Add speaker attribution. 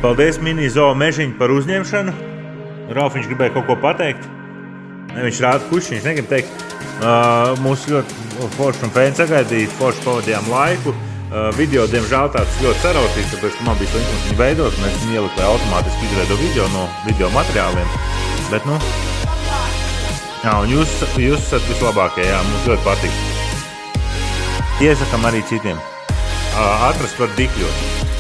Speaker 1: Paldies Mini Zoo Mežiņu par uzņemšanu. Ralf, viņš gribēja kaut ko pateikt. Ne, viņš rāda puši, viņš negrib teikt. Mūs ļoti forši un fēni sagaidīt, forši pavadījām laiku. Video, diemžēl, tāds ļoti sarautīts, tāpēc, ka man bija slinkums viņu veidot, un es viņu ieliku, lai automātiski izveido video no video materiāliem. Bet, un jūs esat vislabākie, jā, mums ļoti patīk. Iesakam arī citiem. Atrast var dikļot.